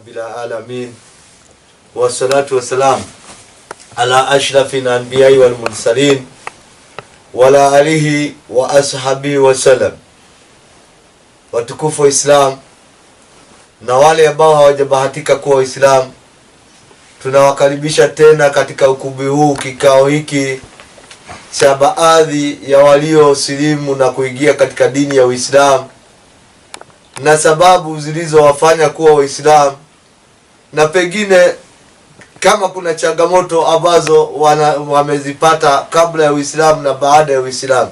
bila alamin wassalatu wassalam ala ashrafil anbiya'i wal mursalin wala alihi wa ashabi wasallam. Watukufu wa Islam na wale ambao hawajabahatika kuwa Waislamu, tunawakaribisha tena katika ukumbi huu, kikao hiki cha baadhi ya waliosilimu na kuingia katika dini ya Uislamu na sababu zilizowafanya kuwa Waislamu, na pengine kama kuna changamoto ambazo wamezipata kabla ya Uislamu na baada ya Uislamu.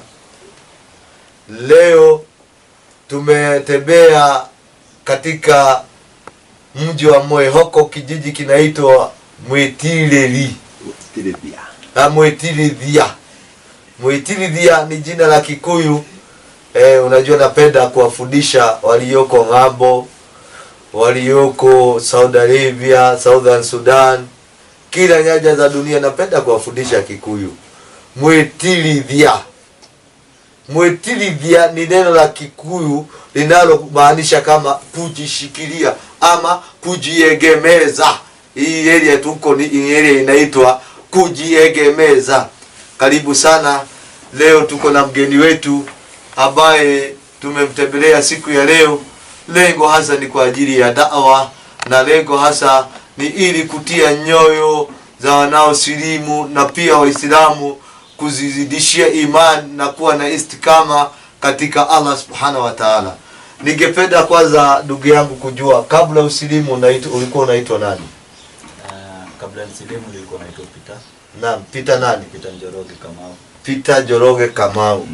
Leo tumetembea katika mji wa Mwehoko, kijiji kinaitwa Mwitilili. Mwitilili ni jina la Kikuyu. Unajua napenda kuwafundisha walioko ng'ambo, walioko Saudi Arabia, Southern Sudan, kila nyanja za dunia, napenda kuwafundisha Kikuyu. Mwitilili ni neno la Kikuyu linalomaanisha kama kujishikilia ama kujiegemeza. Hii area tuko ni area inaitwa kujiegemeza. Karibu sana. Leo tuko na mgeni wetu ambaye tumemtembelea siku ya leo. Lengo hasa ni kwa ajili ya da'wa, na lengo hasa ni ili kutia nyoyo za wanaosilimu na pia Waislamu kuzizidishia imani na kuwa na istikama katika Allah subhanahu wa ta'ala. Ningependa kwanza ndugu yangu kujua, kabla usilimu ulikuwa unaitwa nani? Kabla usilimu nilikuwa naitwa Peter. Naam, Peter nani? Peter Njoroge Kamau. Peter Njoroge Kamau.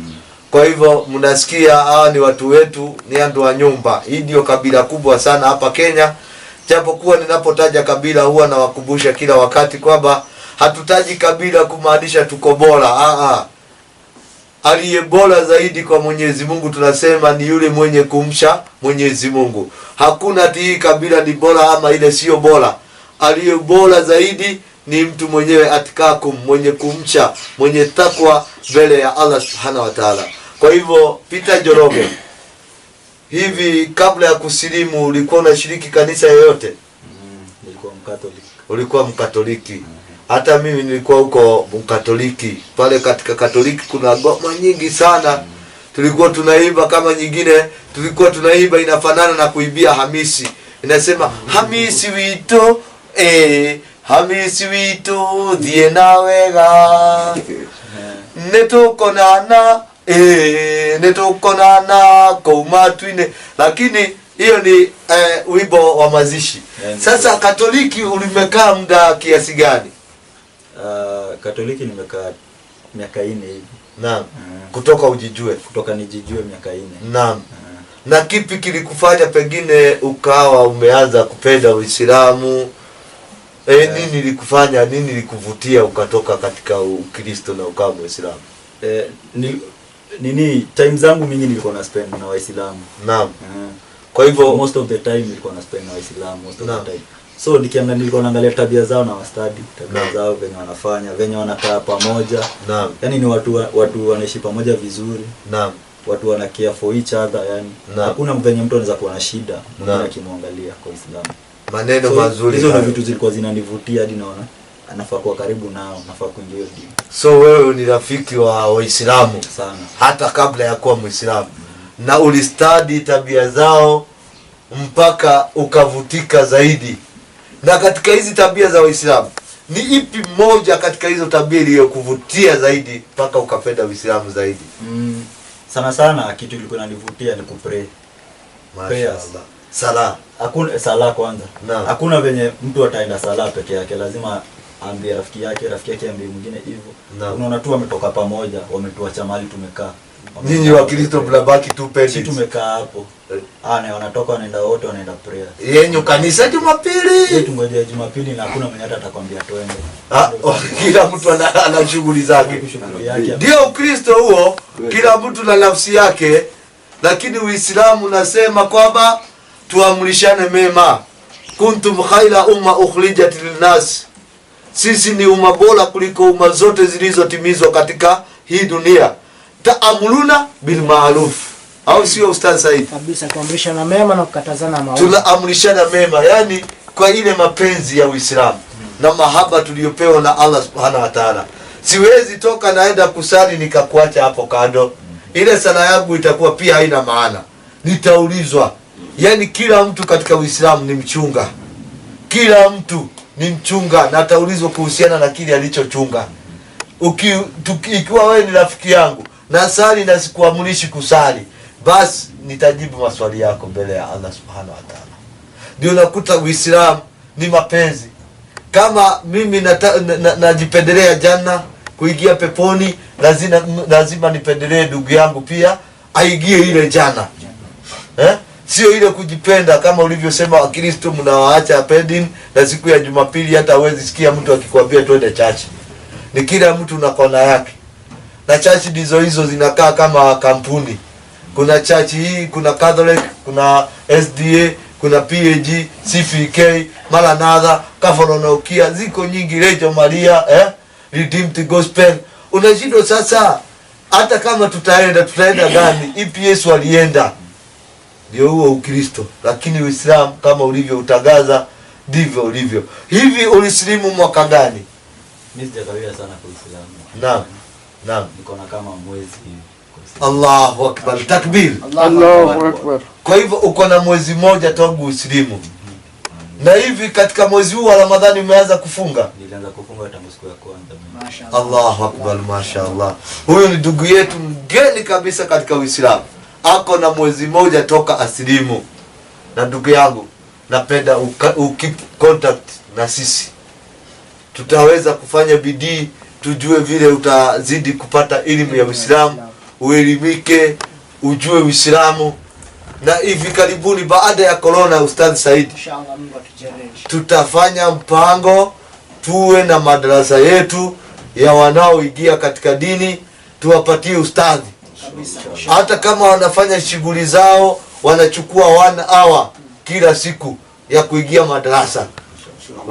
Kwa hivyo mnasikia hawa ni watu wetu, ni andu wa nyumba. Hii ndio kabila kubwa sana hapa Kenya. Japokuwa ninapotaja kabila huwa nawakumbusha kila wakati kwamba hatutaji kabila kumaanisha tuko bora. Aliye bora zaidi kwa Mwenyezi Mungu tunasema ni yule mwenye kumcha Mwenyezi Mungu. Hakuna ati hii kabila ni bora ama ile sio bora. Aliye bora zaidi ni mtu mwenyewe atikakum, mwenye kumcha, mwenye takwa mbele ya Allah subhanahu wa ta'ala. Kwa hivyo Peter Njoroge, hivi kabla ya kusilimu ulikuwa unashiriki kanisa yoyote? Nilikuwa Mkatoliki. Ulikuwa Mkatoliki. Hata mimi nilikuwa huko Mkatoliki. Pale katika Katoliki kuna ngoma nyingi sana. Tulikuwa tunaimba kama nyingine, tulikuwa tunaimba inafanana na kuibia Hamisi. Inasema Hamisi wito Hamisi wito dhie nawega netokonana netokonana koumatwine. Lakini hiyo ni wimbo wa mazishi. Sasa Katoliki ulimekaa muda kiasi gani? Katoliki nimekaa miaka 4 hivi. Naam. Kutoka ujijue? Kutoka nijijue miaka 4. Naam. Na kipi kilikufanya pengine ukawa umeanza kupenda Uislamu? Nini nilikufanya, nini nilikuvutia ukatoka katika Ukristo na ukawa Muislamu? Time zangu mingi nilikuwa na spend na Waislamu. Naam. Kwa hivyo most of the time nilikuwa na spend na Waislamu most of the time. So nilikuwa naangalia tabia zao na wastadi, tabia zao venye wanafanya, venye wanakaa pamoja. Naam. Yaani ni watu wanaishi pamoja vizuri. Naam. Watu wana care for each other, yani hakuna venye mtu anaweza kuwa na shida mwingine akimwangalia kwa Uislamu. Maneno mazuri. Hizo ndio vitu zilikuwa zinanivutia hadi naona anafaa kuwa karibu nao, anafaa kuingia dini. So wewe ni rafiki wa Waislamu sana hata kabla ya kuwa Muislamu. Na ulistadi tabia zao mpaka ukavutika zaidi. Na katika hizi tabia za Waislamu, ni ipi moja katika hizo tabia iliyokuvutia zaidi mpaka ukapenda Uislamu zaidi? Sana kitu kilikuwa kinanivutia ni kupray. Mashaallah. Sala. Hakuna sala kwanza. Hakuna venye mtu ataenda sala peke yake, lazima aambie rafiki yake aambie mwingine hivyo. Unaona tu wametoka pamoja, wametuacha mahali tumekaa. Nyinyi wa Kristo mnabaki tu peke. Sisi tumekaa hapo. Na wanatoka wanaenda wote wanaenda prayer. Yenyu kanisa Jumapili. Tungoje Jumapili na hakuna mwenye hata atakwambia twende. Kila mtu ana shughuli zake. Ndio Ukristo huo, kila mtu na nafsi yake. Lakini Uislamu unasema kwamba tuamrishane mema. Kuntum khaira umma ukhrijat linnas. Sisi ni umma bora kuliko umma zote zilizotimizwa katika hii dunia. Ta'amuluna bil ma'ruf. Au sio Ustaz Said? Kabisa, kuamrishana mema na kukatazana maovu. Tunaamrishana mema, yani kwa ile mapenzi ya Uislamu na mahaba tuliyopewa na Allah subhanahu wa ta'ala. Siwezi toka naenda kusali nikakuacha hapo kando. Ile sala yangu itakuwa pia haina maana. Nitaulizwa. Yani kila mtu katika Uislamu ni mchunga. Kila mtu ni mchunga na ataulizwa kuhusiana na kile alichochunga. Ikiwa wewe ni rafiki yangu na sali na sikuamrishi kusali, basi nitajibu maswali yako mbele ya Allah subhanahu wa ta'ala. Ndio nakuta Uislamu ni mapenzi. Kama mimi najipendelea janna, kuingia peponi, lazima nipendelee ndugu yangu pia aingie ile janna. Sio ile kujipenda kama ulivyosema Wakristo mnawaacha pending na siku ya Jumapili hata huwezi sikia mtu akikwambia twende church. Ni kila mtu na kona yake. Na church hizo zinakaa kama kampuni. Kuna church hii, kuna Catholic, kuna SDA, kuna PAG, CFK, Maranatha, Kafononokia, ziko nyingi, Rejo Maria, Redeemed Gospel. Unashindwa sasa hata kama tutaenda gani? EPS walienda. Ndio huo Ukristo. Lakini Uislamu kama ulivyo utangaza ndivyo ulivyo. Hivi ulisilimu mwaka gani? Mimi sijakawia sana kwa Uislamu. Naam. Niko na kama mwezi hivi. Allahu Akbar. Takbir. Allahu Akbar. Kwa hivyo uko na mwezi mmoja tangu usilimu. Na hivi katika mwezi huu wa Ramadhani umeanza kufunga? Nilianza kufunga tangu siku ya kwanza. Mashaallah. Allahu Akbar, mashaallah. Huyu ni ndugu yetu mgeni kabisa katika Uislamu. Ako na mwezi mmoja toka asilimu. Na ndugu yangu, napenda ukip contact na sisi. Tutaweza kufanya bidii tujue vile utazidi kupata elimu ya Uislamu, uelimike, ujue Uislamu. Na hivi karibuni baada ya corona, Ustadh Said, Inshallah Mungu atujalie. tutafanya mpango tuwe na madarasa yetu ya wanaoingia katika dini, tuwapatie ustadhi. Kabisa. Hata kama wanafanya shughuli zao wanachukua 1 hour kila siku ya kuingia madarasa.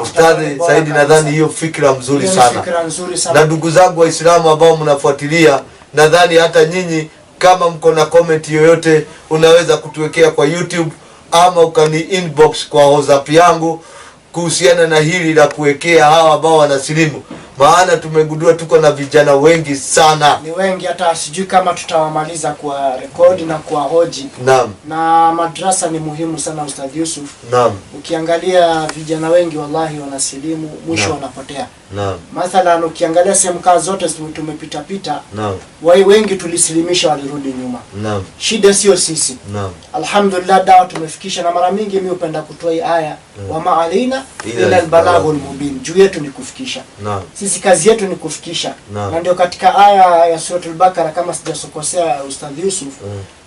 Ustadhi Said, nadhani hiyo fikra mzuri sana. Fikra nzuri sana. Na ndugu zangu Waislamu ambao mnafuatilia, nadhani hata nyinyi kama mko na comment yoyote unaweza kutuwekea kwa YouTube ama ukani inbox kwa WhatsApp yangu kuhusiana na hili la kuwekea hawa ambao wanasilimu. Maana tumegundua tuko na vijana wengi sana. Ni wengi hata sijui kama tutawamaliza kwa rekodi na kwa hoji. Naam. Na madrasa ni muhimu sana Ustadh Yusuf. Naam. Ukiangalia vijana wengi wallahi wanasilimu mwisho wanapotea. Naam. Mathalan ukiangalia sehemu kazi zote tumepita pita. Naam. Wengi tulisilimisha walirudi nyuma. Naam. Shida sio sisi. Naam. Alhamdulillah dawa tumefikisha, na mara mingi mimi upenda kutoa hii aya wa ma'alina ila albalaghul mubin. Juu yetu ni kufikisha. Naam. Sisi kazi yetu ni kufikisha. Naam. Na ndio katika aya ya Suratul Bakara kama sijasokosea Ustadh Yusuf,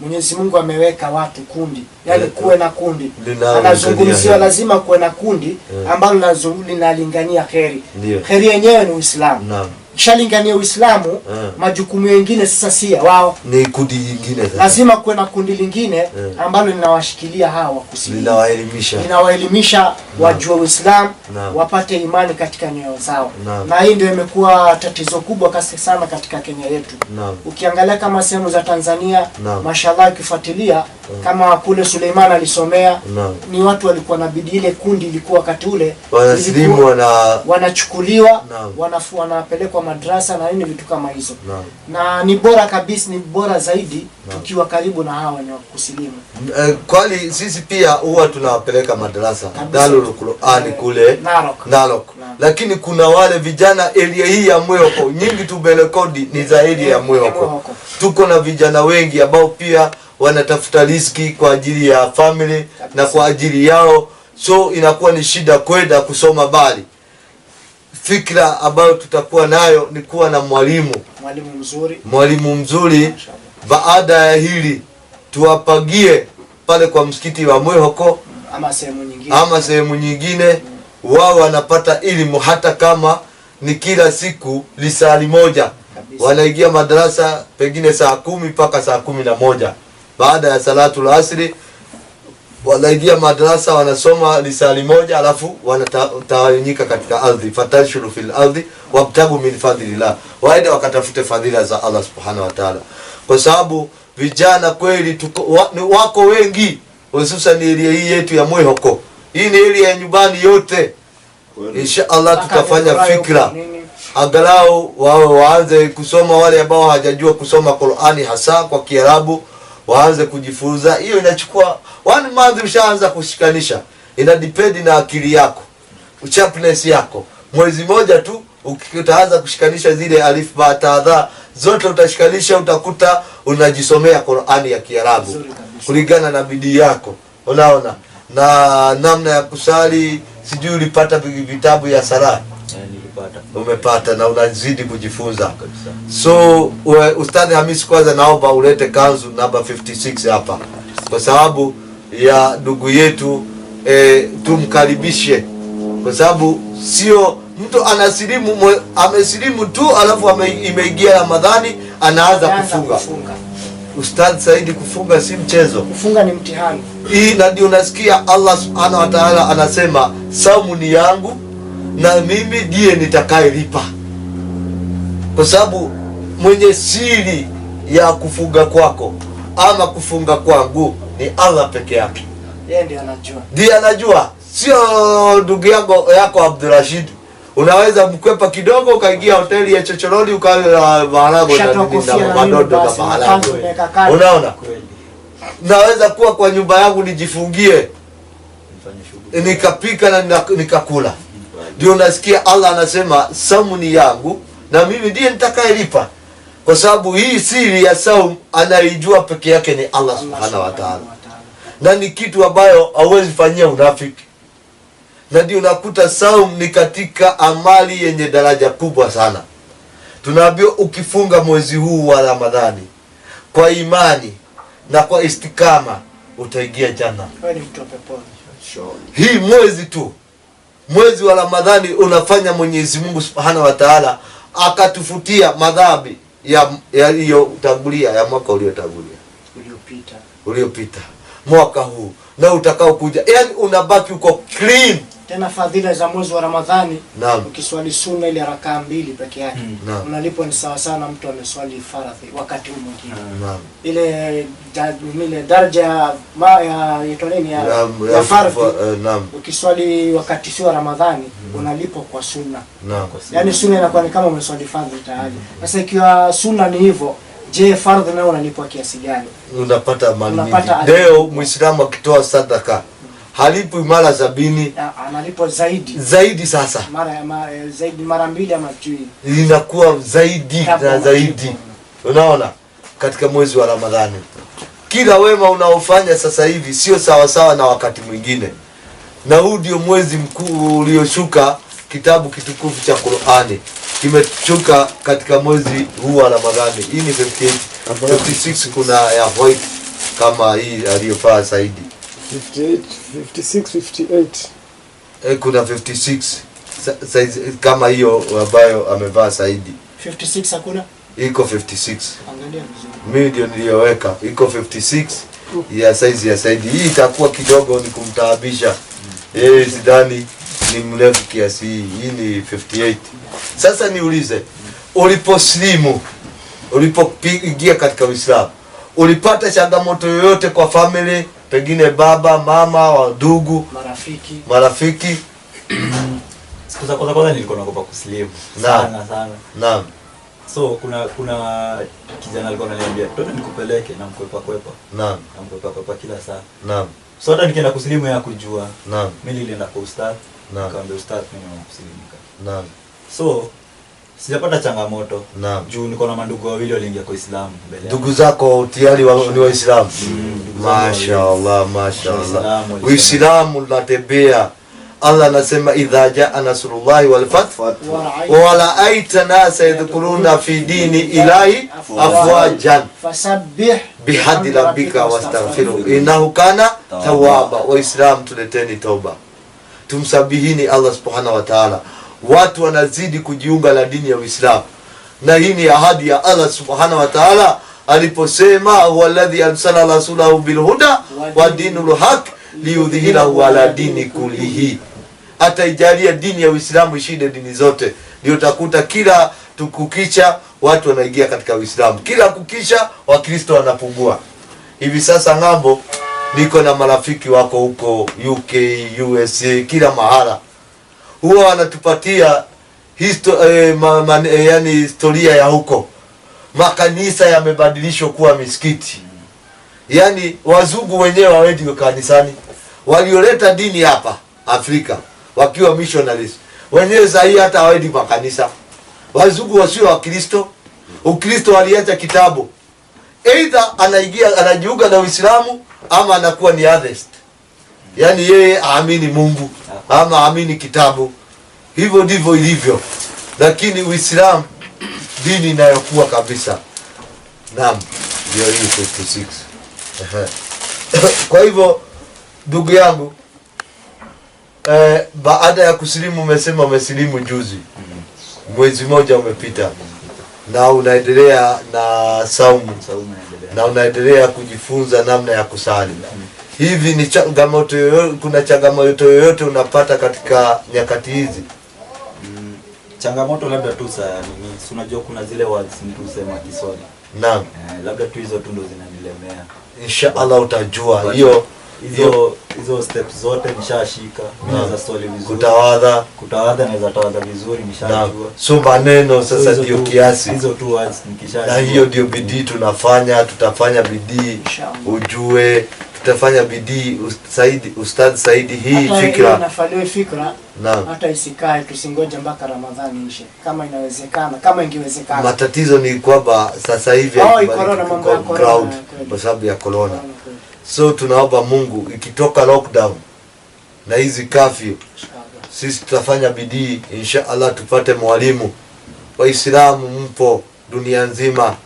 Mwenyezi Mungu ameweka watu kundi. Yaani kuwe na kundi. Anazungumzia lazima kuwe na kundi ambalo linalingania kheri. Kheri yenyewe ni Uislamu. Naam. Kishalingania Uislamu, majukumu mengine sasa si wao, ni kundi lingine sasa. Lazima kuwe na kundi lingine ambalo linawashikilia hawa kusilimu. Linawaelimisha wajue Uislamu, wapate imani katika nyoyo zao. Na hii ndio imekuwa tatizo kubwa kasi sana katika Kenya yetu. Ukiangalia kama sehemu za Tanzania, mashallah ukifuatilia kama kule Suleiman alisomea, ni watu walikuwa na bidii. Ile kundi ilikuwa wakati ule wanasilimu wanachukuliwa, wanapelekwa madrasa na nini vitu kama hizo. Na ni bora kabisa, ni bora zaidi tukiwa karibu na hawa wenye kusilimu. Kwani sisi pia huwa tunawapeleka madrasa Darul Qur'an kule Narok. Lakini kuna wale vijana area hii ya Mwehoko, nyingi tumerekodi ni za area ya Mwehoko. Tuko na vijana wengi ambao pia wanatafuta riziki kwa ajili ya family na kwa ajili yao, so inakuwa ni shida kwenda kusoma bali. Fikra ambayo tutakuwa nayo ni kuwa na mwalimu mzuri. Baada ya hili tuwapagie pale kwa msikiti wa Mwehoko ama sehemu nyingine, wao wanapata elimu hata kama ni kila siku lisali moja. Wanaingia madrasa pengine saa 10 mpaka saa 11. Baada ya salatul asri wanaingia madrasa, wanasoma lisali moja, alafu wanatawanyika katika ardhi. Fatashuru fil ardhi wabtagu min fadlillah, waende wakatafute fadhila za Allah subhanahu wa ta'ala. Kwa sababu vijana kweli wako wengi, hususan area hii yetu ya Mwehoko Hii ni area ya nyumbani yote. Insha Allah tutafanya fikra angalau waanze kusoma, wale ambao hawajajua kusoma Qur'ani hasa kwa Kiarabu waanze kujifunza. Hiyo inachukua 1 month, ushaanza kushikanisha. Ina depend na akili yako, sharpness yako. Mwezi moja tu utaanza kushikanisha zile alif ba ta dha zote, utashikanisha, utakuta unajisomea Qur'ani ya Kiarabu kulingana na bidii yako. Unaona, na namna ya kusali, sijui ulipata vitabu ya sala? Nilipata. Umepata na unazidi kujifunza. So Ustadhi Hamisi, kwanza naomba ulete kanzu namba 56 hapa, kwa sababu ya ndugu yetu tumkaribishe, kwa sababu sio mtu anasilimu amesilimu tu alafu imeingia Ramadhani anaanza kufunga. Ustadhi Saidi, kufunga si mchezo. Kufunga ni mtihani. Hii ndio unasikia Allah Subhanahu wa Ta'ala anasema saumu ni yangu na mimi ndiye nitakayelipa, kwa sababu mwenye siri ya kufunga kwako ama kufunga kwangu ni Allah peke yake. Yeye ndiye anajua. Ndiye anajua, sio ndugu yako Abdurrashid. Unaweza mkwepa kidogo ukaingia hoteli ya chochoroni ukala maharagwe na madodo na maharagwe. Unaona? Naweza kuwa kwa nyumba yangu nijifungie, nikapika na nikakula. Ndio unasikia Allah anasema saumu ni yangu na mimi ndiye nitakayelipa, kwa sababu hii siri ya saumu anaijua peke yake ni Allah Subhanahu wa Ta'ala, na ni kitu ambayo hauwezi fanyia unafiki. Na ndio unakuta saumu ni katika amali yenye daraja kubwa sana. Tunaambiwa ukifunga mwezi huu wa Ramadhani kwa imani na kwa istikama utaingia janna. Wewe ni mtu wa peponi. Hii mwezi tu, mwezi wa Ramadhani unafanya Mwenyezi Mungu Subhanahu wa Ta'ala akatufutia madhambi ya hiyo tangulia ya mwaka uliopita mwaka huu na utakao kuja, yani unabaki uko clean. Tena fadhila za mwezi wa Ramadhani, ukiswali sunna ile rakaa 2 peke yake unalipwa ni sawa sana mtu ameswali faradhi wakati mwingine. Ile daraja ya faradhi ukiswali wakati sio Ramadhani unalipwa kwa sunna. Yani sunna inakuwa ni kama umeswali faradhi tayari. Sasa ikiwa sunna ni hivyo, je, faradhi nayo unalipwa kiasi gani? Unapata mali. Leo Muislamu akitoa sadaka halipwi mara 70, analipwa zaidi. Sasa zaidi mara 2 ama inakuwa zaidi na zaidi. Unaona, katika mwezi wa Ramadhani kila wema unaofanya sasa hivi sio sawa sawa na wakati mwingine, na huu ndio mwezi mkuu ulioshuka. Kitabu kitukufu cha Qur'ani kimeshuka katika mwezi huu wa Ramadhani. Hii ni 56, kuna ya white kama hii aliyofaa Saidi 58. Kuna 56 kama hiyo ambayo amevaa Saidi. 56 hakuna? Iko 56. Angalia vizuri. Mimi ndio niliyoweka. Iko 56 ya size ya Saidi. Hii itakuwa kidogo ni kumtaabisha. Sidhani ni mrefu kiasi hii. Hii ni 58. Sasa niulize, ulipoingia katika Uislamu, ulipata changamoto yoyote kwa family? Pengine baba, mama, wa ndugu, marafiki? Kwanza nilikuwa naogopa kuslimu sana. Naam. So kuna kijana alikuwa ananiambia twende nikupeleke, na mkwepa. Naam. Na mkwepa kila saa. Naam. So hata nikienda kuslimu ya kujua. Naam. Mimi nilienda kwa ustadhi. Naam. Nikamwambia ustadhi mimi nakuslimika. Naam. So sijapata changamoto. Naam. Juu niko na mandugu wawili waliingia kwa Uislamu mbele. Ndugu zako tayari ni Waislamu? Mashaallah. Uislamu unatembea. Allah anasema idha jaa nasrullahi wal fath wa ra'aita nasa yadkhuluna fi dini ilahi afwajan fasabbih bihamdi rabbika wastaghfiru innahu kana tawwaba. Waislamu, tuleteni toba, tumsabihini Allah Subhanahu wa Ta'ala. Watu wanazidi kujiunga na dini ya Uislamu, na hii ni ahadi ya Allah Subhanahu wa Ta'ala aliposema huwaladhi arsala rasulahu bilhuda wa dinul haq liyudhhirahu ala dini kullihi. Ataijalia dini ya Uislamu ishinde dini zote. Ndio utakuta kila tukukicha watu wanaingia katika Uislamu, kila kukicha Wakristo wanapungua. Hivi sasa ngambo niko na marafiki wako huko UK, USA, kila mahala. Huwa wanatupatia yani historia ya huko. Makanisa yamebadilishwa kuwa misikiti. Yani wazungu wenyewe hawaendi kanisani. Walioleta dini hapa Afrika wakiwa missionaries. Wenyewe sahi hata hawaendi makanisa. Wazungu wasio wa Kristo. Ukristo waliacha kitabu. Either anajiunga na Uislamu ama anakuwa ni atheist. Yani yeye aamini Mungu ama aamini kitabu. Hivyo ndivyo ilivyo. Lakini Uislamu dini inayokuwa kabisa. Naam, ndio hii 56. Kwa hivyo ndugu yangu, baada ya kusilimu, umesema umesilimu juzi. Mwezi mmoja umepita. Na unaendelea na saumu. Na unaendelea kujifunza namna ya kusali. Hivi ni changamoto yoyote, kuna changamoto yoyote unapata katika nyakati hizi? Changamoto labda tu saa nini, unajua kuna zile words mtu usema Kiswahili. Naam. Labda tu hizo tu ndo zinanilemea. Inshallah utajua. Hizo steps zote nishashika. Naweza swali vizuri. Kutawadha naweza tawadha vizuri, nishajua. So maneno sasa ndio kiasi. Hizo tu words nikishajua. Na hiyo ndio bidii tunafanya, tutafanya bidii ujue, tutafanya bidii Ustadh Saidi hii hata fikra. Nafaliwe fikra. Naam. Hata isikae tusingoje mpaka Ramadhani ishe. Kama inawezekana, kama ingewezekana. Matatizo ni kwamba sasa hivi corona, mambo ya corona kwa sababu ya corona. So tunaomba Mungu ikitoka lockdown na hizi curfew, sisi tutafanya bidii inshallah tupate mwalimu. Waislamu mpo dunia nzima.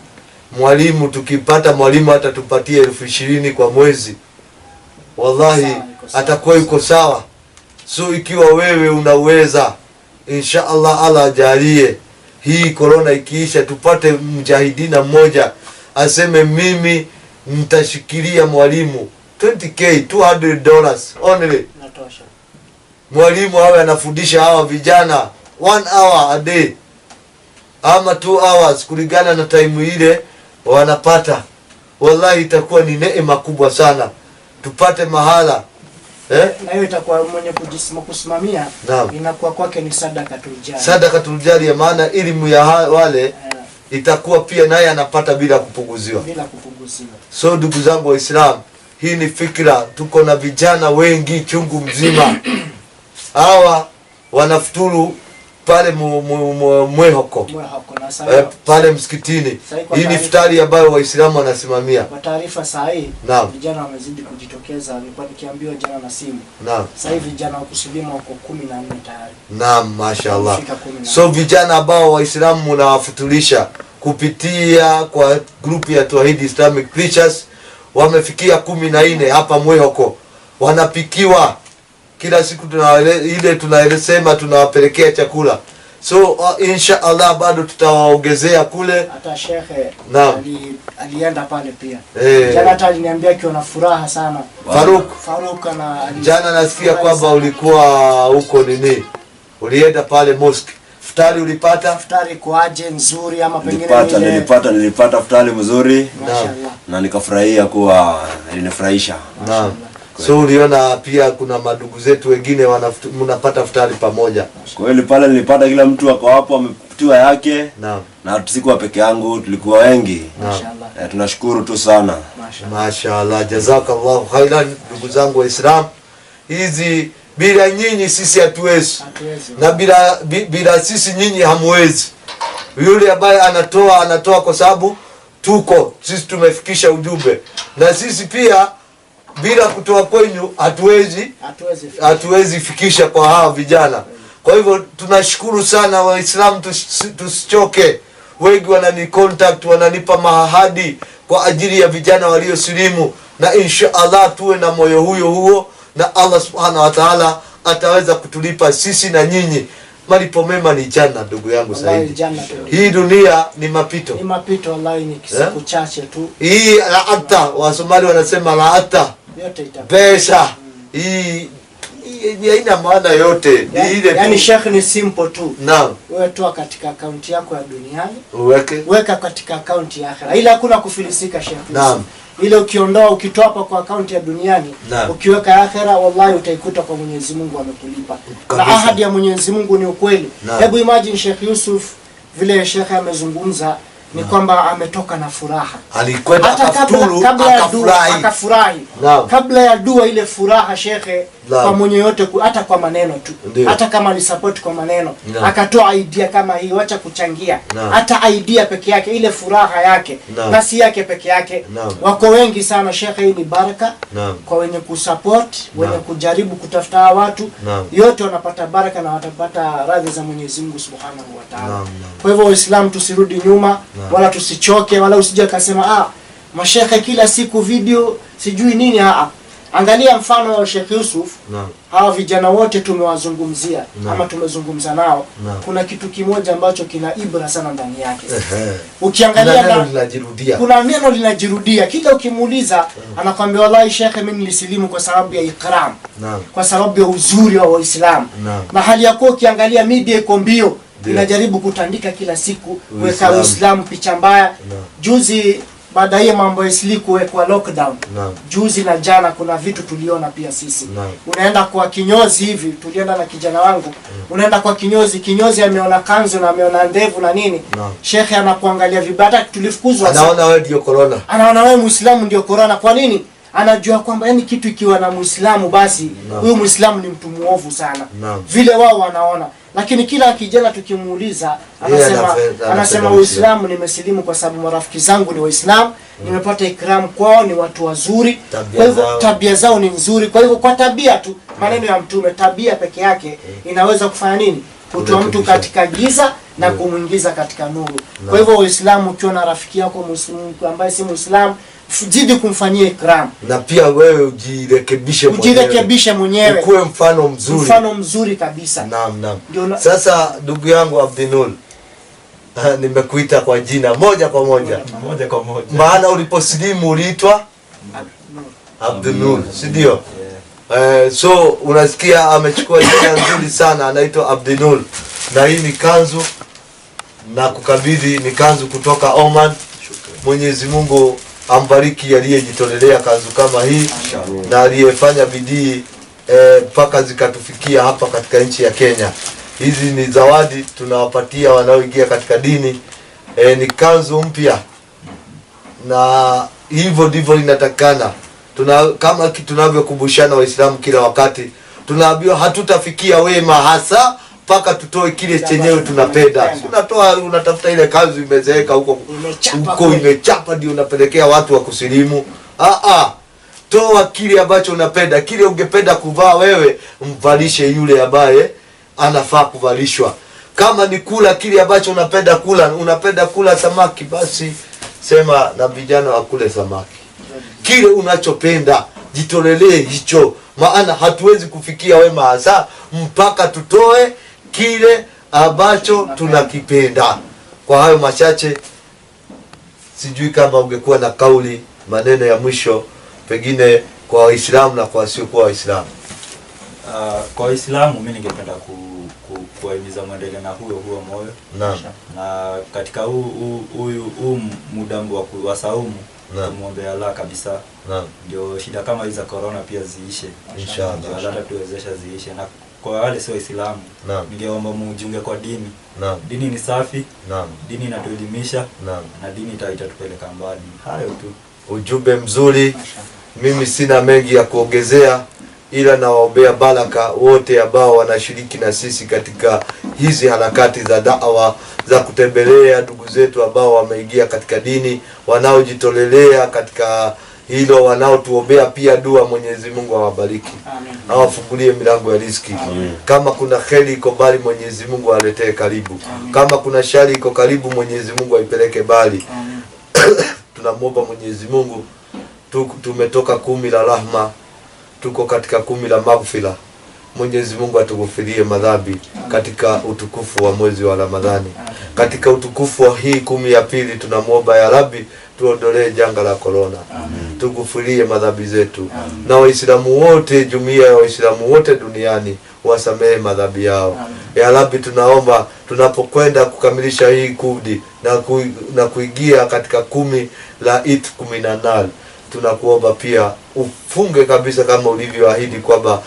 Mwalimu, tukipata mwalimu hata tupatie 20,000 kwa mwezi, wallahi atakuwa yuko sawa. So ikiwa wewe unaweza, inshallah Allah ajalie hii corona ikiisha tupate mjahidina mmoja aseme mimi nitashikilia mwalimu. 20k, $200 only. Natosha. Mwalimu awe anafundisha hawa vijana 1 hour a day ama 2 hours kulingana na time ile wanapata. Wallahi itakuwa ni neema kubwa sana. Tupate mahala. Na hiyo itakuwa mwenye kusimamia. Inakuwa kwake ni sadaka tuljari. Sadaka tuljari, ya maana elimu ya wale itakuwa pia naye anapata bila kupunguziwa. So ndugu zangu Waislamu, hii ni fikra. Tuko na vijana wengi chungu mzima. Hawa wanafuturu pale Mwehoko pale msikitini. Hii ni iftari ambayo Waislamu wanasimamia. Kwa taarifa saa hii vijana wamezidi kujitokeza. Nilikuwa nikiambiwa jana na simu. Naam. Sasa hivi vijana wa kusilimu wako 14 tayari. Naam, mashaallah. So vijana ambao Waislamu mnawafutulisha kupitia kwa grupu ya Tawhid Islamic Preachers wamefikia 14 hapa Mwehoko. Wanapikiwa kila siku, tunaelesema tunawapelekea chakula. So inshallah bado tutawaongezea kule. Hata shekhe alienda pale pia. Jana hata aliniambia akiwa na furaha sana. Faruk na jana nasikia kwamba ulikuwa huko nini? Ulienda pale mosque. Futari ulipata? Futari kwaje nzuri ama pengine nilipata futari mzuri. Na nikafurahia kuwa ilinifurahisha. Naam. So uliona pia kuna madugu zetu wengine mnapata futari pamoja. Kweli pale nilipata kila mtu wako hapo amepitiwa yake. Naam. Na tusikuwa peke yangu, tulikuwa wengi. Mashaallah. Tunashukuru tu sana. Mashaallah. Jazakallahu khairan ndugu zangu Waislamu. Hizi bila nyinyi sisi hatuwezi. Na bila sisi nyinyi hamwezi. Yule ambaye anatoa kwa sababu sisi tumefikisha ujumbe. Na sisi pia bila kutoa kwenyu hatuwezi fikisha kwa hawa vijana. Kwa hivyo tunashukuru sana Waislamu, tusichoke. Wengi wanani contact, wananipa mahadi kwa ajili ya vijana waliosilimu, na inshallah tuwe na moyo huo na Allah subhanahu wa ta'ala ataweza kutulipa sisi na nyinyi. Malipo mema ni janna ndugu yangu Saidi. Hii dunia ni mapito. Ni mapito wallahi, ni siku chache tu. Hii laata, Wasomali wanasema laata. Yote itakuwa. Pesa. Hii haina maana yote. Yani Sheikh ni simple tu. Naam. Wewe toa katika akaunti yako ya duniani. Weka katika akaunti ya akhera. Ila hakuna kufilisika Sheikh. Naam. ile ukiondoa ukitoa hapa kwa akaunti ya duniani, ukiweka akhera, wallahi utaikuta kwa Mwenyezi Mungu amekulipa. Na ahadi ya Mwenyezi Mungu ni ukweli. Hebu imagine Sheikh Yusuf vile Sheikh amezungumza ni kwamba ametoka na furaha. Alikwenda akafuturu akafurahi. Kabla ya dua ile furaha Sheikh kwa mwenye yote hata kwa maneno tu. Hata kama alisupport kwa maneno, akatoa idea kama hii, acha kuchangia. Hata idea peke yake ile furaha yake, na si yake peke yake. Wako wengi sana Sheikh, hii ni baraka kwa wenye kusupport, wenye kujaribu kutafuta watu. Yote wanapata baraka na watapata radhi za Mwenyezi Mungu Subhanahu wa Ta'ala. Kwa hivyo Waislamu tusirudi nyuma, wala tusichoke, wala usije kasema mashekhe kila siku video sijui nini. Angalia mfano wa Sheikh Yusuf. Hawa vijana wote tumewazungumzia ama tumezungumza nao. Kuna kitu kimoja ambacho kina ibra sana ndani yake. Ukiangalia kuna neno linajirudia. Kila ukimuuliza anakuambia wallahi Sheikh, mimi nilisilimu kwa sababu ya ikram, kwa sababu ya uzuri wa Uislamu. Na hali yako ukiangalia media iko mbio, inajaribu kutandika kila siku kuweka Uislamu picha mbaya. Juzi baada ya mambo ya kuwekwa lockdown, juzi na jana kuna vitu tuliona pia sisi. Unaenda kwa kinyozi hivi, tulienda na kijana wangu, unaenda kwa kinyozi ameona kanzu na ameona ndevu na nini. Sheikh anakuangalia vibaya, tulifukuzwa. Anaona wewe ndio corona. Anaona wewe Muislamu ndio corona. Kwa nini? Anajua kwamba yani kitu ikiwa na Muislamu basi huyu Muislamu ni mtu muovu sana. Vile wao wanaona. Lakini kila kijana tukimuuliza anasema Uislamu nimesilimu kwa sababu marafiki zangu ni Waislamu, nimepata ikram kwao, ni watu wazuri. Kwa hivyo tabia zao ni nzuri. Kwa hivyo kwa tabia tu, maneno ya Mtume, tabia peke yake inaweza kufanya nini? Kutoa mtu katika giza na kumuingiza katika nuru. Kwa hivyo Uislamu, ukiwa na rafiki yako Muislamu ambaye si Muislamu, zidi kumfanyia ikram. Na pia wewe ujirekebishe mwenyewe. Ukuwe mfano mzuri. Mfano mzuri kabisa. Naam. Sasa ndugu yangu Abdinul, nimekuita kwa jina moja kwa moja. Maana uliposilimu uliitwa Abdinul, si ndio? So unasikia amechukua jina nzuri sana, anaitwa Abdinul. Na hii ni kanzu na kukabidhi, ni kanzu kutoka Oman. Mwenyezi Mungu ambariki aliyejitolelea kanzu kama hii na aliyefanya bidii mpaka zikatufikia hapa katika nchi ya Kenya. Hizi ni zawadi tunawapatia wanaoingia katika dini. Ni kanzu mpya na hivyo ndivyo inatakana. Kama tunavyokumbushana Waislamu kila wakati, tunaambiwa hatutafikia wema hasa paka tutoe kile chenyewe tunapenda. Unatafuta ile kanzu imezeeka huko imechapa ndio unapelekea watu wa kusilimu. Toa kile ambacho unapenda, kile ungependa kuvaa wewe, mvalishe yule ambaye anafaa kuvalishwa. Kama ni kula kile ambacho unapenda kula samaki, basi sema na vijana wakule samaki. Kile unachopenda jitolelee hicho, maana hatuwezi kufikia wema hasa mpaka tutoe kile ambacho tunakipenda. Kwa hayo machache, sijui kama ungekuwa na kauli, maneno ya mwisho pengine kwa Waislamu na kwa wasiokuwa Waislamu. Kwa Waislamu mimi ningependa kuwahimiza muendelee na huo moyo. Na katika huu muda wa saumu tumuombe Allah kabisa. Ndio shida kama hizo za corona pia ziishe. Inshallah. Allah tuwezesha ziishe. Na kwa wale sio Waislamu, ningeomba mujiunge kwa dini. Dini ni safi. Dini inatuelimisha. Na dini itatupeleka mbali. Hayo tu. Ujumbe mzuri. Mimi sina mengi ya kuongezea, ila nawaombea baraka wote ambao wanashiriki na sisi katika hizi harakati za da'wa za kutembelea ndugu zetu ambao wameingia katika dini, wanaojitolelea katika hilo, wanaotuombea pia dua. Mwenyezi Mungu awabariki, awafungulie milango ya riziki. Kama kuna kheri iko mbali, Mwenyezi Mungu aletee karibu. Kama kuna shari iko karibu, Mwenyezi Mungu aipeleke mbali. Tunamwomba Mwenyezi Mungu, tumetoka 10 la rahma, tuko katika 10 la maghfira. Mwenyezi Mungu atughufirie madhambi katika utukufu wa mwezi wa Ramadhani. Katika utukufu wa hii 10 ya pili, tunamwomba ya Rabbi tuondolee janga la corona. Tughufirie madhambi zetu. Na Waislamu wote, jumuiya ya Waislamu wote duniani wasamehe madhambi yao. Ya Rabbi, tunaomba tunapokwenda kukamilisha hii kudi na kuingia katika 10 la Eid 18, tunakuomba pia ufunge kabisa kama ulivyoahidi kwamba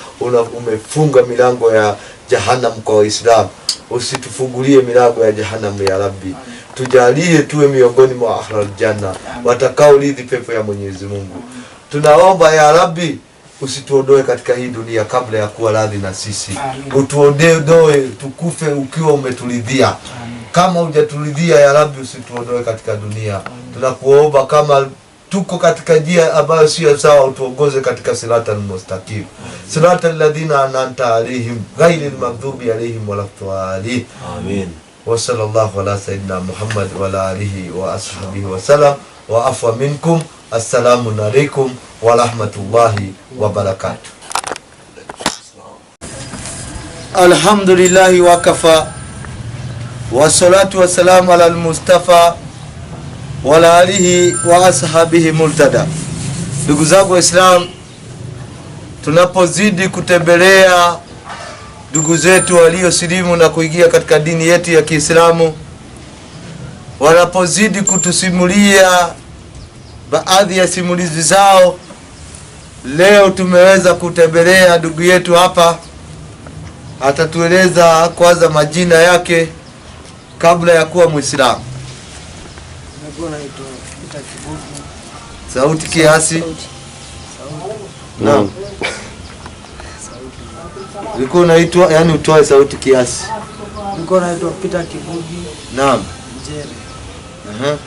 umefunga milango ya Jahannam kwa Waislamu. Usitufungulie milango ya Jahannam ya Rabbi. Tujalie tuwe miongoni mwa ahlul janna watakaoridhi pepo ya Mwenyezi Mungu. Tunaomba ya Rabbi, usituondoe katika hii dunia kabla ya kuwa radhi na sisi. Utuondoe tukufe ukiwa umeturidhia. Kama hujaturidhia ya Rabbi, usituondoe katika dunia. Tunakuomba kama tuko katika njia ambayo sio sawa, utuongoze katika siratal mustaqim, siratal ladina an'amta alaihim ghayril maghdubi alaihim waladdallin. Amin. Wa sallallahu ala sayyidina Muhammad wa ala alihi wa ashabihi wa sallam wa afwa minkum. Assalamu alaikum wa rahmatullahi wa barakatuh. Alhamdulillahi wa kafa wa salatu wa salamu ala al-Mustafa wa ala alihi wa ashabihi multada. Ndugu zangu Waislamu, tunapozidi kutembelea ndugu zetu waliosilimu na kuingia katika dini yetu ya Kiislamu, wanapozidi kutusimulia baadhi ya simulizi zao, leo tumeweza kutembelea ndugu yetu hapa. Atatueleza kwanza majina yake kabla ya kuwa Muislamu. Sauti kiasi. Naam. Ulikuwa unaitwa, yani utoe sauti kiasi. Ulikuwa unaitwa Peter Kibugi. Naam. Njeri.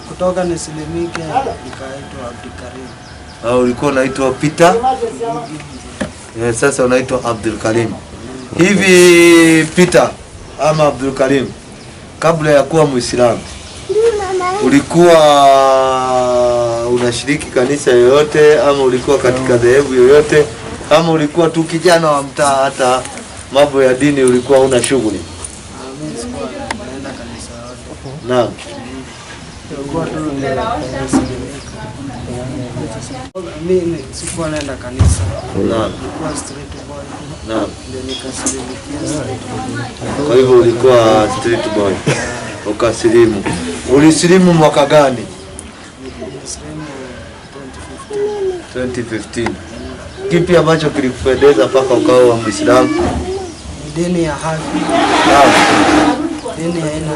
Kutoka nisilimike nikaitwa Abdul Karim. Ulikuwa unaitwa Peter? Sasa unaitwa Abdul Karim. Hivi Peter ama Abdul Karim, kabla ya kuwa Muislamu ulikuwa unashiriki kanisa yoyote, ama ulikuwa katika dhehebu yoyote, ama ulikuwa tu kijana wa mtaa, hata mambo ya dini ulikuwa una shughuli? Mimi sikuwa naenda kanisa yote. Naam. Nilikuwa tu mimi sikuwa naenda kanisa. Naam. Nilikuwa street boy. Naam. Ndio nikasilikia. Kwa hivyo ulikuwa street boy. Ukasilimu. Ulisilimu mwaka gani? 2015. Kipi ambacho kilikupendeza mpaka ukawa wa Muislamu? Dini ya haki. Naam. Dini haina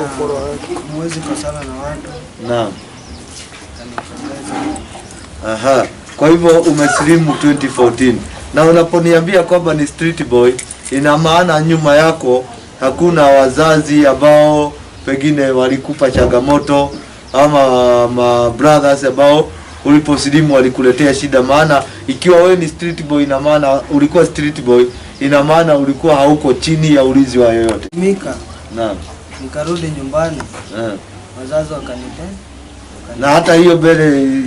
mwezi kosana na watu. Naam. Aha. Kwa hivyo umesilimu 2014. Na unaponiambia kwamba ni street boy, ina maana nyuma yako hakuna wazazi ambao pengine walikupa changamoto, ama ma brothers ambao uliposilimu walikuletea shida? Maana ikiwa wewe ni street boy, ina maana ulikuwa street boy, ina maana ulikuwa hauko chini ya ulinzi wa yoyote. Mika. Naam. Nikarudi nyumbani. Wazazi wakanipea. Na hata hiyo mbele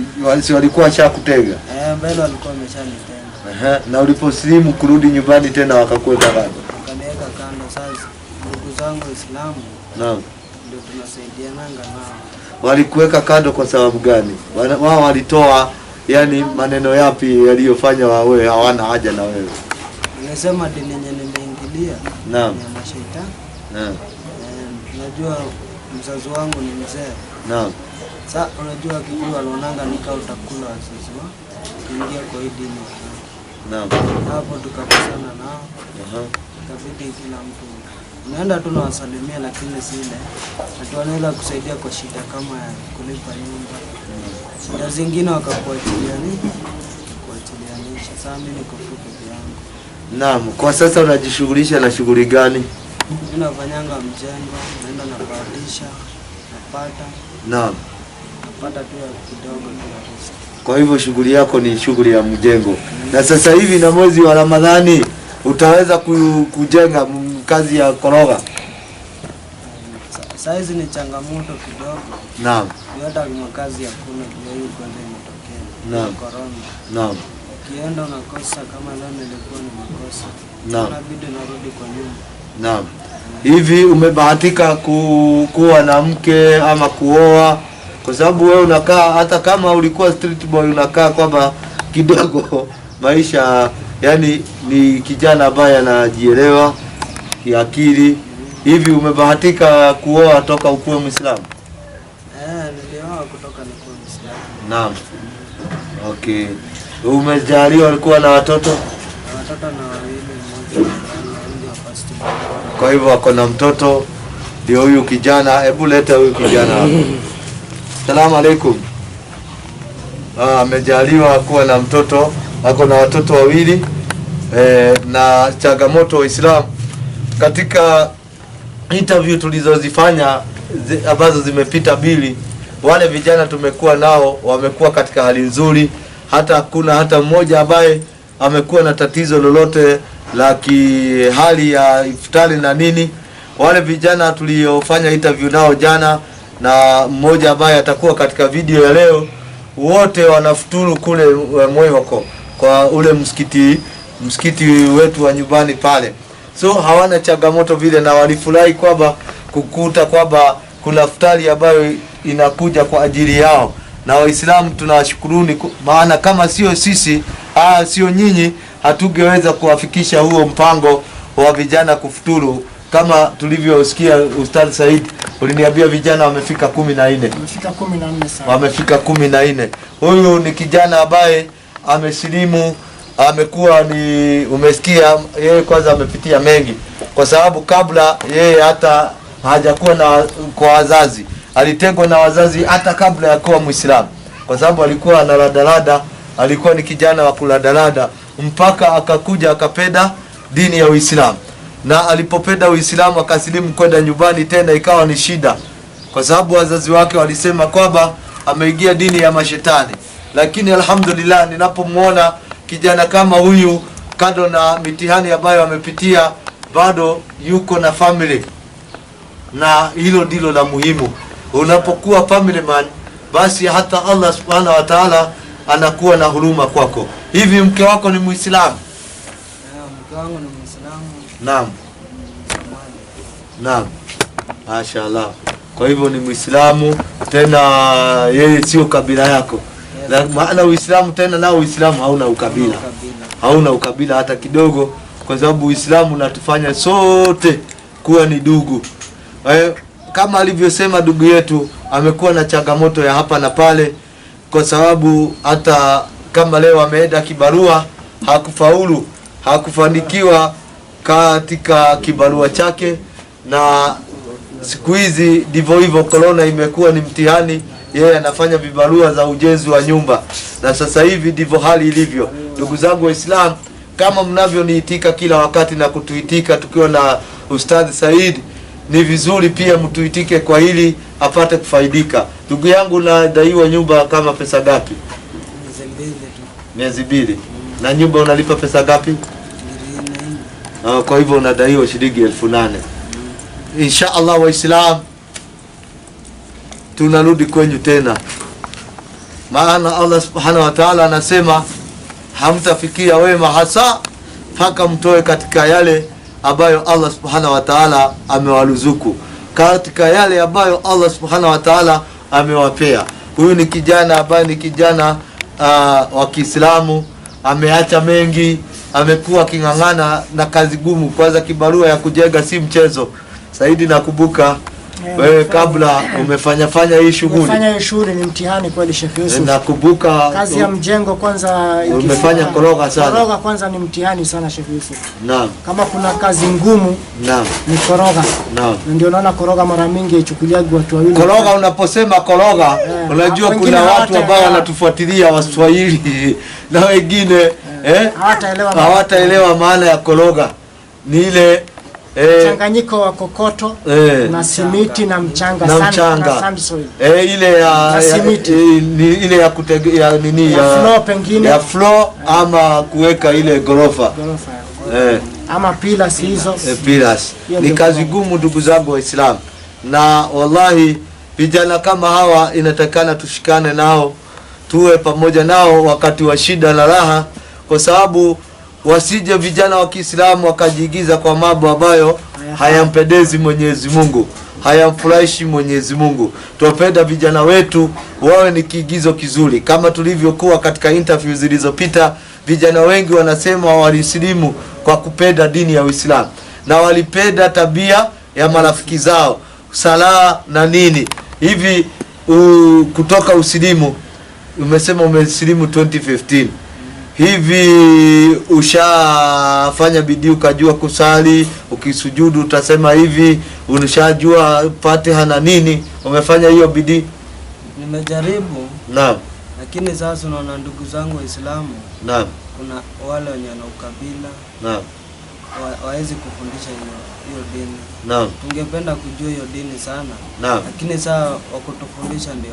walikuwa shakutega? Mbele walikuwa wameshanitenga. Na uliposilimu kurudi nyumbani tena wakakuweka kando? Wakaniweka kando. Sasa ndugu zangu Waislamu, naam, ndio tunasaidiananga nao. Walikuweka kando kwa sababu gani? Wao walitoa yani maneno yapi yaliyofanya wawe hawana haja na wewe? Nimesema dini yenye nimeingilia. Naam. Ya mashaitani. Naam. Unajua mzazi wangu ni mzee. Naam. Sasa unajua Kikuyu wanaonanga nikao utakula wazazi wao kuingia kwa hii dini. Naam. Hapo tukakosana nao. Ikabidi kila mtu unaenda tu na wasalimia, lakini sile hatuanaweza kusaidia kwa shida kama ya kulipa nyumba. Shida zingine wakakuachilia nini? Kuachilianisha. Sasa mimi niko peke yangu. Naam. Kwa sasa unajishughulisha na shughuli gani? Mimi nafanyanga mjengo, naenda nabahatisha, napata. Naam. Napata tu kidogo tu. Kwa hivyo shughuli yako ni shughuli ya mjengo. Na sasa hivi na mwezi wa Ramadhani utaweza kujenga kazi ya koroga? Saizi ni changamoto kidogo. Naam. Hata makazi hakuna, ndio hiyo kwanza imetokea. Naam. Corona. Naam. Ukienda unakosa, kama leo nilikuwa nimekosa. Naam. Inabidi narudi kwa nyumba. Naam. Hivi umebahatika kuwa na mke ama kuoa? Kwa sababu wewe unakaa, hata kama ulikuwa street boy, unakaa kwamba kidogo maisha, yani ni kijana ambaye anajielewa kiakili. Hivi umebahatika kuoa toka ukuwe Muislamu? Nilioa kutoka nikuwe Muislamu. Naam. Okay. Umejaliwa alikuwa na watoto? Watoto na wawili, mmoja ndio first born. Kwa hivyo ako na mtoto, ndio huyu kijana. Hebu leta huyu kijana hapa. Salamu alaikum. Amejaliwa kuwa na mtoto, ako na watoto wawili. Na changamoto wa Islam katika interview tulizozifanya ambazo zimepita bili, wale vijana tumekuwa nao wamekuwa katika hali nzuri, hata hakuna hata mmoja ambaye amekuwa na tatizo lolote la hali ya iftari na nini. Wale vijana tuliofanya interview nao jana na mmoja ambaye atakuwa katika video ya leo, wote wanafuturu kule Mwehoko kwa ule msikiti wetu wa nyumbani pale. So hawana changamoto vile, na walifurahi kwamba kukuta kwamba kuna iftari ambayo inakuja kwa ajili yao. Na Waislamu tunawashukuruni, maana kama sio sisi, sio nyinyi, hatungeweza kuwafikisha huo mpango wa vijana kufuturu. Kama tulivyosikia Ustadh Said, uliniambia vijana wamefika 14. Wamefika 14. Huyu ni kijana ambaye amesilimu, amekuwa ni, umesikia yeye kwanza amepitia mengi, kwa sababu kabla yeye hata hajakuwa na kwa wazazi, alitengwa na wazazi hata kabla ya kuwa Muislamu, kwa sababu alikuwa analadalada, alikuwa ni kijana wa kuladalada mpaka akakuja akapenda dini ya Uislamu. Na alipopenda Uislamu akasilimu kwenda nyumbani, tena ikawa ni shida, kwa sababu wazazi wake walisema kwamba ameingia dini ya mashetani. Lakini alhamdulillah, ninapomuona kijana kama huyu, kando na mitihani ambayo amepitia, bado yuko na family, na hilo ndilo la muhimu. Unapokuwa family man, basi hata Allah subhanahu wa ta'ala anakuwa na huruma kwako. Hivi mke wako ni Muislamu? Mke wangu ni Muislamu. Naam. Naam. Mashaallah. Kwa hivyo ni Muislamu, tena yeye sio kabila yako. Na maana Uislamu tena nao Uislamu hauna ukabila. Hauna ukabila hata kidogo, kwa sababu Uislamu unatufanya sote kuwa ni ndugu. Kama alivyosema ndugu yetu, amekuwa na changamoto ya hapa na pale, kwa sababu hata kama leo ameenda kibarua hakufaulu, hakufanikiwa katika kibarua chake. Na siku hizi ndivyo hivyo, corona imekuwa ni mtihani. Yeye anafanya vibarua za ujenzi wa nyumba, na sasa hivi ndivyo hali ilivyo. Ndugu zangu Waislamu, kama mnavyoniitika kila wakati na kutuitika tukiwa na Ustadh Said, ni vizuri pia mtuitike kwa hili apate kufaidika. Ndugu yangu, nadaiwa nyumba kama pesa gapi? Miezi 2. Na nyumba unalipa pesa gapi? Kwa hivyo unadaiwa shilingi 8,000. Insha Allah Waislamu, tunarudi kwenyu tena, maana Allah subhanahu wa ta'ala anasema hamtafikia wema hasa mpaka mtoe katika yale ambayo Allah subhanahu wa ta'ala amewaruzuku, katika yale ambayo Allah subhanahu wa ta'ala amewapea. Huyu ni kijana ambaye ni kijana wa Kiislamu, ameacha mengi, amekuwa kingangana na kazi gumu. Kwanza kibarua ya kujenga si mchezo. Saidi, nakumbuka wewe kabla umefanya hii shughuli. Umefanya hii shughuli ni mtihani kweli Sheikh Yusuf. Nakumbuka kazi ya mjengo kwanza umefanya koroga sana. Koroga kwanza ni mtihani sana Sheikh Yusuf. Naam. Kama kuna kazi ngumu, naam, ni koroga. Naam. Ndio naona koroga mara mingi ichukuliaga watu wawili. Koroga, unaposema koroga, unajua kuna watu ambao wanatufuatilia Waswahili na wengine hawataelewa maana ya koroga. Ni ile changanyiko wa kokoto na simiti na mchanga na sandsoil. Ile ya ile ya kutegea nini ya floor, pengine ya floor ama kuweka ile gorofa ama pillars hizo. Pillars ni kazi gumu ndugu zangu Waislamu, na wallahi vijana kama hawa inatakana tushikane nao, tuwe pamoja nao wakati wa shida na raha, kwa sababu wasije vijana wa Kiislamu wakajiigiza kwa mambo ambayo hayampendezi Mwenyezi Mungu, hayamfurahishi Mwenyezi Mungu. Tuwapenda vijana wetu wawe ni kiigizo kizuri, kama tulivyokuwa katika interview zilizopita. Vijana wengi wanasema walisilimu kwa kupenda dini ya Uislamu, na walipenda tabia ya marafiki zao, sala na nini hivi kutoka usilimu. umesema umesilimu 2015. Hivi ushafanya bidii ukajua kusali, ukisujudu utasema hivi, unashajua Fatiha na nini? Umefanya hiyo bidii? Nimejaribu. Naam. Lakini sasa unaona ndugu zangu Waislamu. Naam. Kuna wale wenye wana ukabila. Naam. Hawawezi kufundisha hiyo dini. Naam. Tungependa kujua hiyo dini sana. Naam. Lakini saa wakutufundisha ndio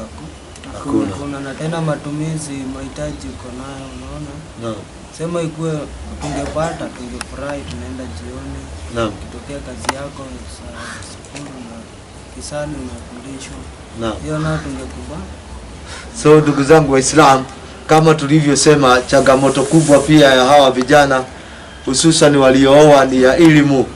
hakuna. Na tena matumizi, mahitaji uko nayo, unaona? Naam. Sema ikuwe tungepata, tungefurahi, tunaenda jioni. Naam. Kitokea kazi yako sikuru na kisali unafundishwa. Naam. Hiyo nao tungekubali. So ndugu zangu Waislamu, kama tulivyosema, changamoto kubwa pia ya hawa vijana hususan waliooa ni ya elimu,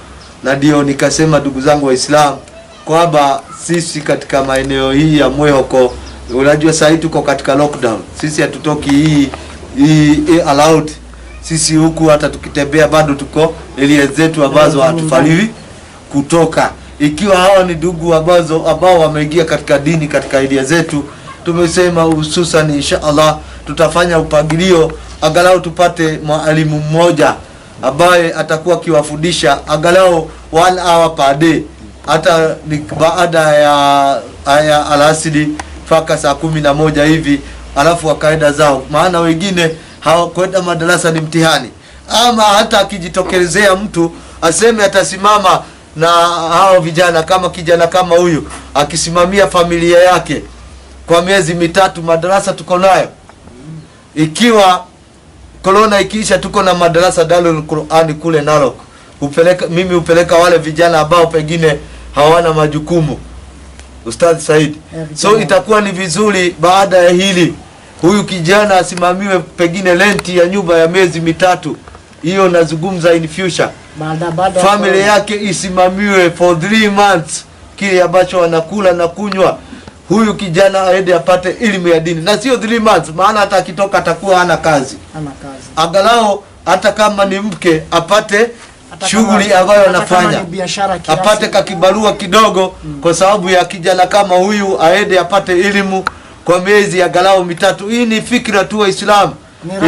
na ndio nikasema ndugu zangu Waislamu kwamba sisi katika maeneo hii ya Mwehoko, unajua sasa tuko katika lockdown, sisi hatutoki hii allowed. Sisi huku hata tukitembea bado tuko elia zetu ambazo hatufaliwi kutoka. Ikiwa hawa ni ndugu ambao wameingia katika dini katika elia zetu, tumesema hususan inshallah tutafanya upangilio angalau tupate mwalimu mmoja ambaye atakuwa akiwafundisha angalau 1 hour per day, hata baada ya alasiri mpaka saa 11 hivi, alafu wakaenda zao, maana wengine hawakwenda madarasa ni mtihani. Ama hata akijitokelezea mtu aseme atasimama na hao vijana, kama kijana kama huyu akisimamia familia yake kwa miezi 3, madarasa tuko nayo. Ikiwa corona ikiisha, tuko na madarasa Darul Qur'ani kule Narok. Mimi upeleka wale vijana ambao pengine hawana majukumu, Ustadh Said. So itakuwa ni vizuri baada ya hili huyu kijana asimamiwe pengine lenti ya nyumba ya miezi 3. Hiyo nazungumza in future. Family yake isimamiwe for 3 months, kile ambacho wanakula na kunywa. Huyu kijana aende apate elimu ya dini, na sio 3 months, maana hata akitoka atakuwa hana kazi. Angalau hata kama ni mke apate shughuli ambayo anafanya, apate kakibarua kidogo, kwa sababu ya kijana kama huyu aende apate elimu kwa miezi angalau 3. Hii ni fikra tu Waislamu.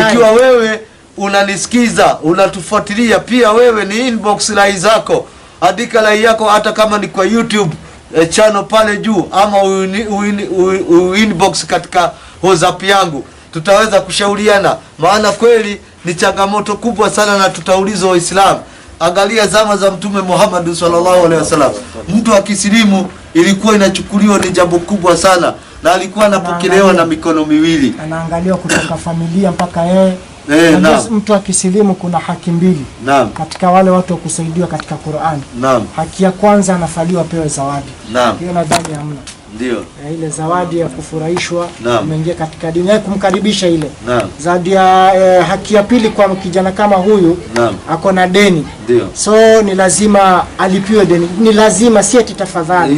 Ikiwa wewe unanisikiza, unatufuatilia, pia wewe ni inbox line zako, andika line yako, hata kama ni kwa YouTube channel pale juu, ama inbox katika WhatsApp yangu, tutaweza kushauriana, maana kweli ni changamoto kubwa sana na tutaulizwa Waislamu. Angalia zama za Mtume Muhammad sallallahu alaihi wasallam, mtu akisilimu ilikuwa inachukuliwa ni jambo kubwa sana, na alikuwa anapokelewa na mikono miwili, anaangaliwa kutoka familia mpaka yeye. Mtu akisilimu kuna haki mbili. Naam. Katika wale watu kusaidiwa katika Qur'an. Naam. Haki ya kwanza anafaliwa pewe zawadi. Naam. Hiyo nadhani hamna. Ndio. Ile zawadi ya kufurahishwa, umeingia katika dini ya kumkaribisha ile. Naam. Zawadi ya haki ya pili kwa kijana kama huyu, ako na deni. Ndio. So ni lazima alipiwe deni. Ni lazima, si eti tafadhali.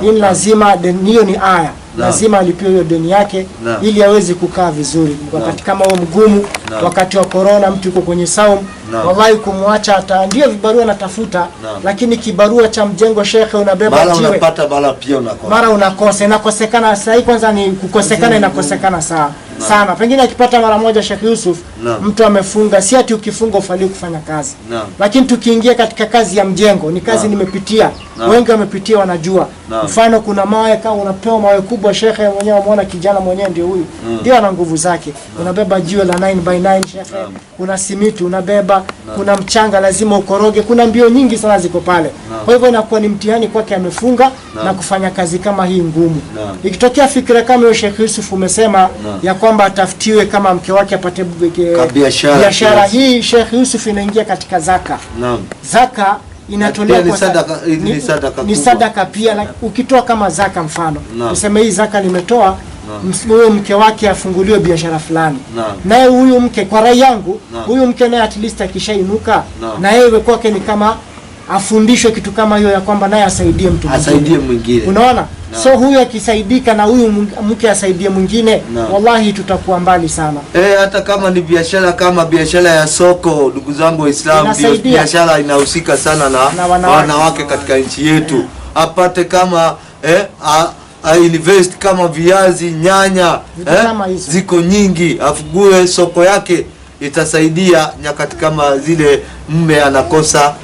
Hii ni lazima, deni hiyo ni aya. Lazima alipiwe hiyo deni yake ili aweze kukaa vizuri. Wakati kama huo mgumu, wakati wa corona, mtu yuko kwenye saumu, wallahi kumwacha hata ndio vibarua natafuta, lakini kibarua cha mjengo shekhe unabeba mara jiwe, unapata mara pia unakosa, mara unakosa, inakosekana. Sasa kwanza ni kukosekana, inakosekana sana. Pengine akipata mara moja Sheikh Yusuf, mtu amefunga, si ati ukifunga ufali kufanya kazi. Lakini tukiingia katika kazi ya mjengo, ni kazi nimepitia, wengi wamepitia wanajua. Mfano kuna mawe, kama unapewa mawe kubwa, shekhe mwenyewe umeona kijana mwenyewe ndio huyu, ndio ana nguvu zake. Unabeba jiwe la 9x9 shekhe, kuna simiti unabeba, kuna mchanga lazima ukoroge, kuna mbio nyingi sana ziko pale. Kwa hivyo inakuwa ni mtihani kwake, amefunga na kufanya kazi kama hii ngumu. Ikitokea fikra kama hiyo Sheikh Yusuf umesema ya kwamba atafutiwe kama mke wake apate biashara, hii Sheikh Yusuf inaingia katika zaka. Zaka inatolewa kwa ni sadaka pia. Ukitoa kama zaka, mfano tuseme hii zaka nimetoa, huyo mke wake afunguliwe biashara fulani, naye huyu mke, kwa rai yangu, huyu mke naye at least akishainuka, na yeye kwake ni kama afundishwe kitu kama hiyo, ya kwamba naye asaidie mtu mwingine. Unaona? So huyu akisaidika na huyu mke asaidie mwingine, wallahi tutakuwa mbali sana. Hata kama ni biashara kama biashara ya soko, ndugu zangu Waislamu, biashara inahusika sana na wanawake katika nchi yetu. Apate kama invest kama viazi, nyanya, ziko nyingi, afugue soko yake, itasaidia nyakati kama zile mme anakosa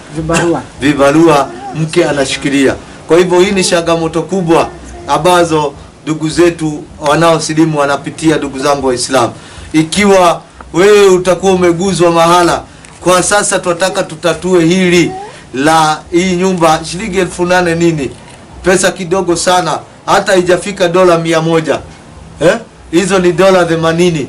vibarua, mke anashikilia. Kwa hivyo hii ni changamoto kubwa ambazo ndugu zetu wanaosilimu wanapitia. Ndugu zangu Waislamu, ikiwa wewe utakuwa umeguzwa mahala, kwa sasa tunataka tutatue hili la hii nyumba. Shilingi 8,000 nini, pesa kidogo sana, hata haijafika dola 100. Hizo ni dola 80,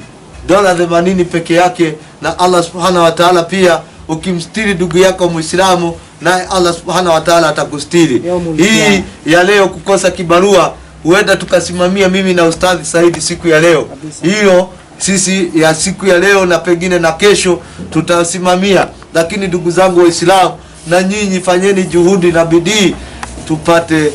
dola 80 peke yake. Na Allah subhanahu wa ta'ala pia ukimstiri ndugu yako Muislamu, naye Allah subhanahu wa ta'ala atakustiri. Hii ya leo kukosa kibarua, huenda tukasimamia mimi na Ustadhi Saidi siku ya leo hiyo, sisi ya siku ya leo na pengine na kesho tutasimamia. Lakini ndugu zangu Waislamu, na nyinyi fanyeni juhudi na bidii tupate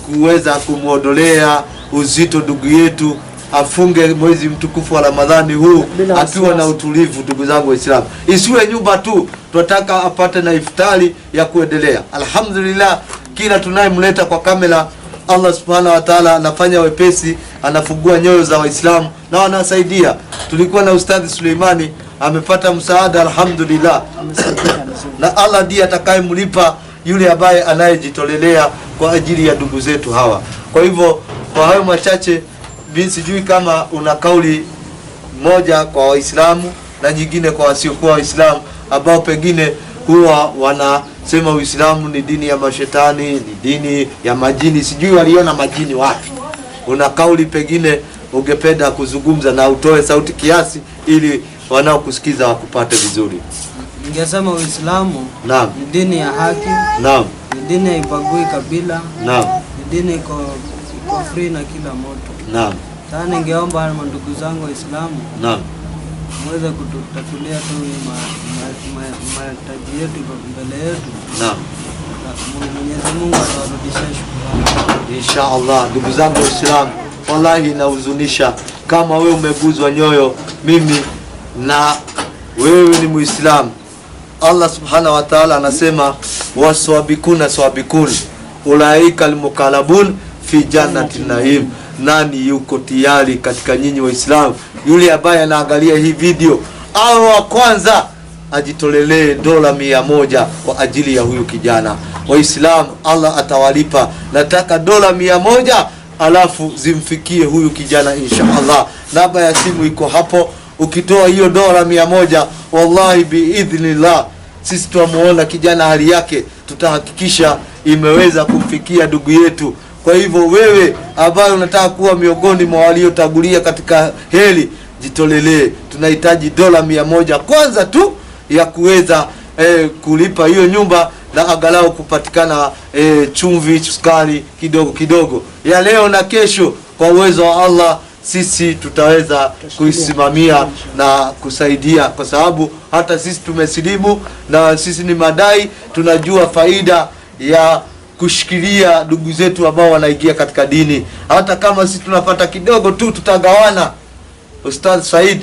kuweza kumuondolea uzito ndugu yetu, afunge mwezi mtukufu wa Ramadhani huu akiwa na utulivu. Ndugu zangu Waislamu, isiwe nyumba tu, tunataka apate na iftari ya kuendelea. Alhamdulillah, kila tunayemleta kwa kamera Allah subhanahu wa ta'ala anafanya wepesi, anafungua nyoyo za Waislamu na wanasaidia. Tulikuwa na Ustadhi Suleimani, amepata msaada alhamdulillah, na Allah ndiye atakayemlipa yule ambaye anayejitolelea kwa ajili ya ndugu zetu hawa. Kwa hivyo kwa hayo machache, mimi sijui kama una kauli moja kwa Waislamu na nyingine kwa wasiokuwa Waislamu ambao pengine huwa wanasema Uislamu ni dini ya mashetani, ni dini ya majini, sijui waliona majini wapi. Una kauli pengine ungependa kuzungumza, na utoe sauti kiasi ili wanaokusikiza wakupate vizuri. Ningesema Uislamu ni dini ya haki. Ni dini haibagui kabila. Ni dini iko free na kila mtu. Sasa ningeomba ndugu zangu Waislamu muweze kututatulia tu mahitaji yetu mbele yetu. Mwenyezi Mungu atawarudishia shukrani inshallah. Ndugu zangu Waislamu, wallahi inahuzunisha kama wewe umeguzwa nyoyo, mimi na wewe ni Muislamu. Allah subhanahu wa ta'ala anasema waswabikuna swabikun ulaika almukalabun fi jannati naim. Nani yuko tayari katika nyinyi Waislamu? Yule ambaye anaangalia hii video au wa kwanza ajitolelee dola 100 kwa ajili ya huyu kijana. Waislamu, Allah atawalipa. Nataka dola 100 alafu zimfikie huyu kijana inshallah. Namba ya simu iko hapo. Ukitoa hiyo dola 100, wallahi biidhnillah, sisi tutamuona kijana hali yake, tutahakikisha imeweza kumfikia ndugu yetu. Kwa hivyo wewe ambaye unataka kuwa miongoni mwa waliotangulia katika heri, jitolelee. Tunahitaji dola 100 kwanza tu ya kuweza kulipa hiyo nyumba, na angalau kupatikana chumvi, sukari kidogo kidogo ya leo na kesho. Kwa uwezo wa Allah sisi tutaweza kuisimamia na kusaidia, kwa sababu hata sisi tumesilimu na sisi ni madai, tunajua faida ya kushikilia ndugu zetu ambao wanaingia katika dini. Hata kama sisi tunapata kidogo tu, tutagawana. Ustadh Said,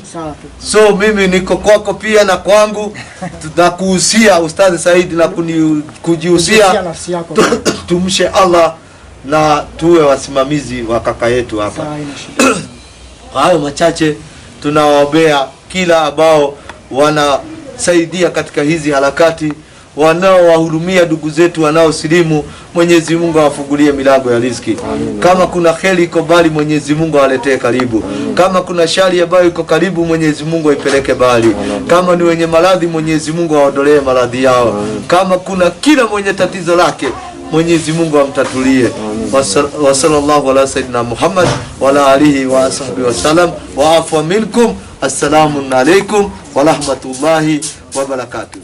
so mimi niko kwako pia na kwangu, tunakuhusia Ustadh Said na kujihusia tumshe Allah na tuwe wasimamizi wa kaka yetu hapa. Hayo machache tunawaombea kila ambao wanasaidia katika hizi harakati, wanaowahurumia ndugu zetu wanaosilimu. Mwenyezi Mungu awafungulie milango ya riziki. Kama kuna kheri iko mbali, Mwenyezi Mungu awaletee karibu. Kama kuna shari ambayo iko karibu, Mwenyezi Mungu aipeleke mbali. Kama ni wenye maradhi, Mwenyezi Mungu awaondolee maradhi yao. Kama kuna kila mwenye tatizo lake, Mwenyezi Mungu amtatulie. Wa sallallahu ala sayyidina Muhammad wa ala alihi wa ashabihi wa sallam wa afwa minkum. Assalamu alaykum wa rahmatullahi wa barakatuh.